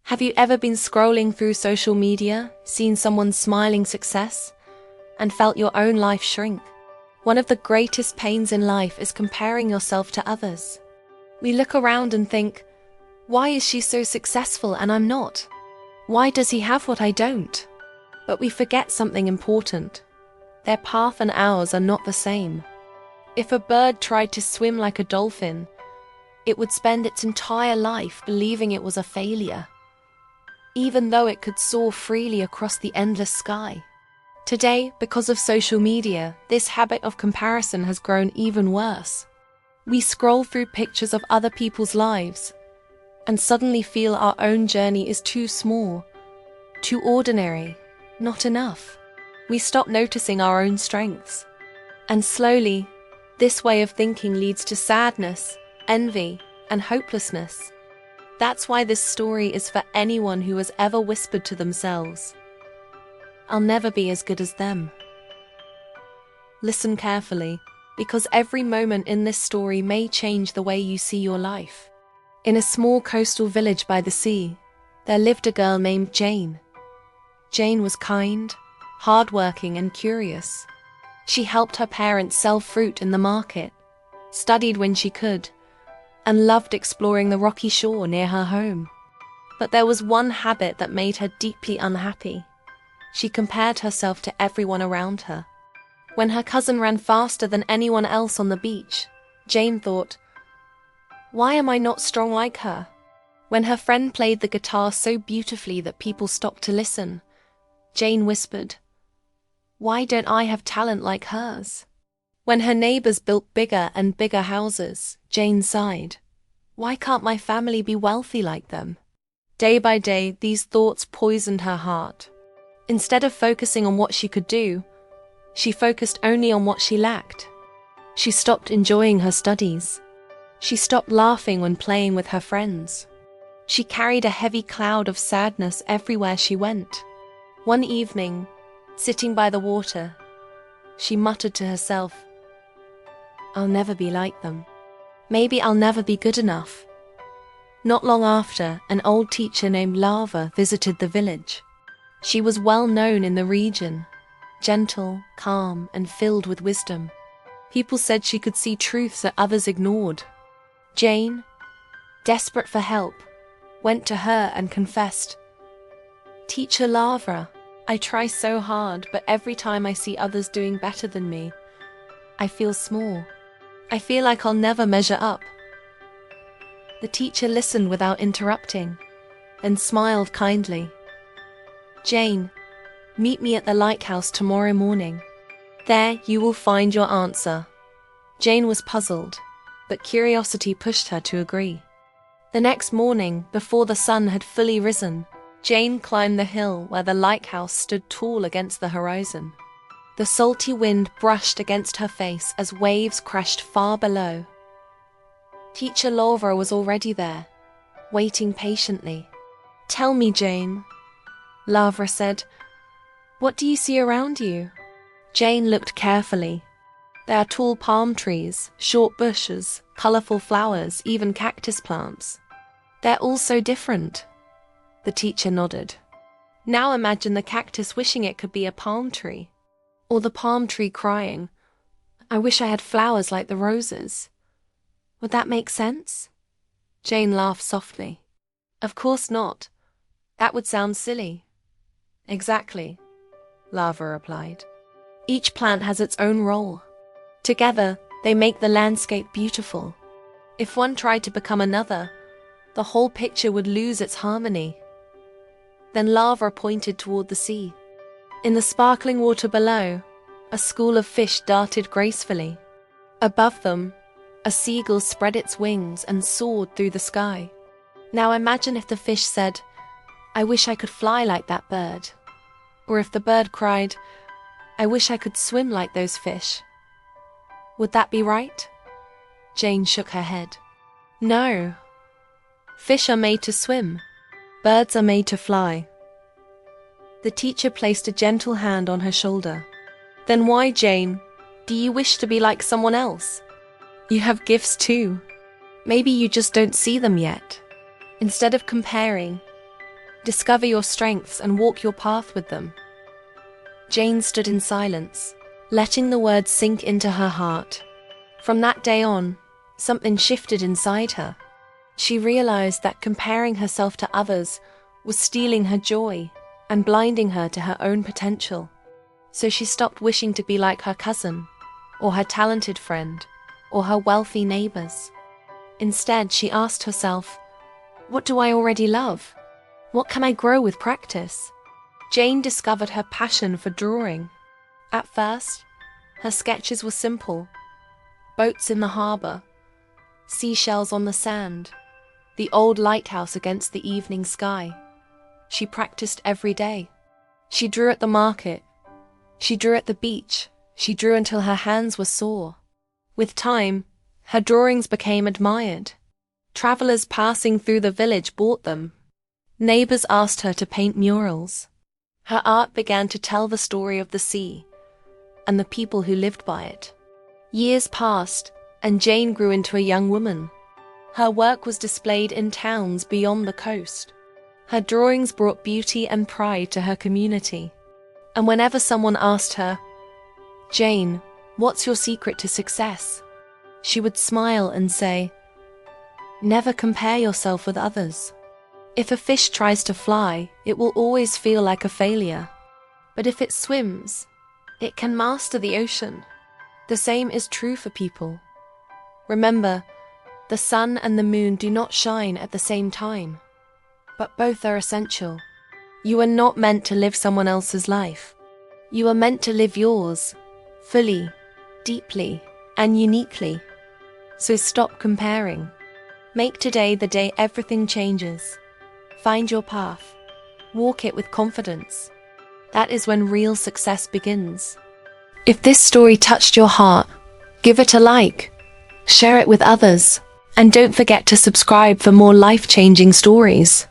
Have you ever been scrolling through social media, seen someone's smiling success, and felt your own life shrink? One of the greatest pains in life is comparing yourself to others. We look around and think, why is she so successful and I'm not? Why does he have what I don't? But we forget something important. Their path and ours are not the same. If a bird tried to swim like a dolphin, it would spend its entire life believing it was a failure, even though it could soar freely across the endless sky. Today, because of social media, this habit of comparison has grown even worse. We scroll through pictures of other people's lives and suddenly feel our own journey is too small, too ordinary, not enough. We stop noticing our own strengths. And slowly, this way of thinking leads to sadness, envy, and hopelessness. That's why this story is for anyone who has ever whispered to themselves, "I'll never be as good as them." Listen carefully, because every moment in this story may change the way you see your life. In a small coastal village by the sea, there lived a girl named Jane. Jane was kind, hardworking, and curious. She helped her parents sell fruit in the market, studied when she could, and loved exploring the rocky shore near her home. But there was one habit that made her deeply unhappy. She compared herself to everyone around her. When her cousin ran faster than anyone else on the beach, Jane thought, "Why am I not strong like her?" When her friend played the guitar so beautifully that people stopped to listen, Jane whispered, "Why don't I have talent like hers?" When her neighbors built bigger and bigger houses, Jane sighed, "Why can't my family be wealthy like them?" Day by day, these thoughts poisoned her heart. Instead of focusing on what she could do, she focused only on what she lacked. She stopped enjoying her studies. She stopped laughing when playing with her friends. She carried a heavy cloud of sadness everywhere she went. One evening, sitting by the water, she muttered to herself, "I'll never be like them. Maybe I'll never be good enough." Not long after, an old teacher named Lava visited the village. She was well known in the region, gentle, calm, and filled with wisdom. People said she could see truths that others ignored. Jane, desperate for help, went to her and confessed, "Teacher Lava, I try so hard, but every time I see others doing better than me, I feel small. I feel like I'll never measure up." The teacher listened without interrupting, then smiled kindly. "Jane, meet me at the lighthouse tomorrow morning. There you will find your answer." Jane was puzzled, but curiosity pushed her to agree. The next morning, before the sun had fully risen, Jane climbed the hill where the lighthouse stood tall against the horizon. The salty wind brushed against her face as waves crashed far below. Teacher Laura was already there, waiting patiently. "Tell me, Jane," Lavra said, "what do you see around you?" Jane looked carefully. There are tall palm trees, short bushes, colorful flowers, even cactus plants. "They're all so different." The teacher nodded. "Now imagine the cactus wishing it could be a palm tree, or the palm tree crying, 'I wish I had flowers like the roses.' Would that make sense?" Jane laughed softly. "Of course not. That would sound silly." "Exactly," Lava replied. "Each plant has its own role. Together, they make the landscape beautiful. If one tried to become another, the whole picture would lose its harmony." Then Lava pointed toward the sea. In the sparkling water below, a school of fish darted gracefully. Above them, a seagull spread its wings and soared through the sky. Now imagine if the fish said, "I wish I could fly like that bird." Or if the bird cried, "I wish I could swim like those fish." Would that be right? Jane shook her head. "No. Fish are made to swim. Birds are made to fly." The teacher placed a gentle hand on her shoulder. "Then why, Jane, do you wish to be like someone else? You have gifts too. Maybe you just don't see them yet." Instead of comparing, Discover your strengths and walk your path with them. Jane stood in silence, letting the words sink into her heart. From that day on, something shifted inside her. She realized that comparing herself to others was stealing her joy and blinding her to her own potential. So she stopped wishing to be like her cousin, or her talented friend, or her wealthy neighbors. Instead, she asked herself, what do I already love? What can I grow with practice? Jane discovered her passion for drawing. At first, her sketches were simple: boats in the harbor, seashells on the sand, the old lighthouse against the evening sky. She practiced every day. She drew at the market. She drew at the beach. She drew until her hands were sore. With time, her drawings became admired. Travelers passing through the village bought them. Neighbors asked her to paint murals. Her art began to tell the story of the sea and the people who lived by it. Years passed, and Jane grew into a young woman. Her work was displayed in towns beyond the coast. Her drawings brought beauty and pride to her community. And whenever someone asked her, "Jane, what's your secret to success?" she would smile and say, "Never compare yourself with others. If a fish tries to fly, it will always feel like a failure. But if it swims, it can master the ocean." The same is true for people. Remember, the sun and the moon do not shine at the same time, but both are essential. You are not meant to live someone else's life. You are meant to live yours, fully, deeply, and uniquely. So stop comparing. Make today the day everything changes. Find your path. Walk it with confidence. That is when real success begins. If this story touched your heart, give it a like, share it with others, and don't forget to subscribe for more life-changing stories.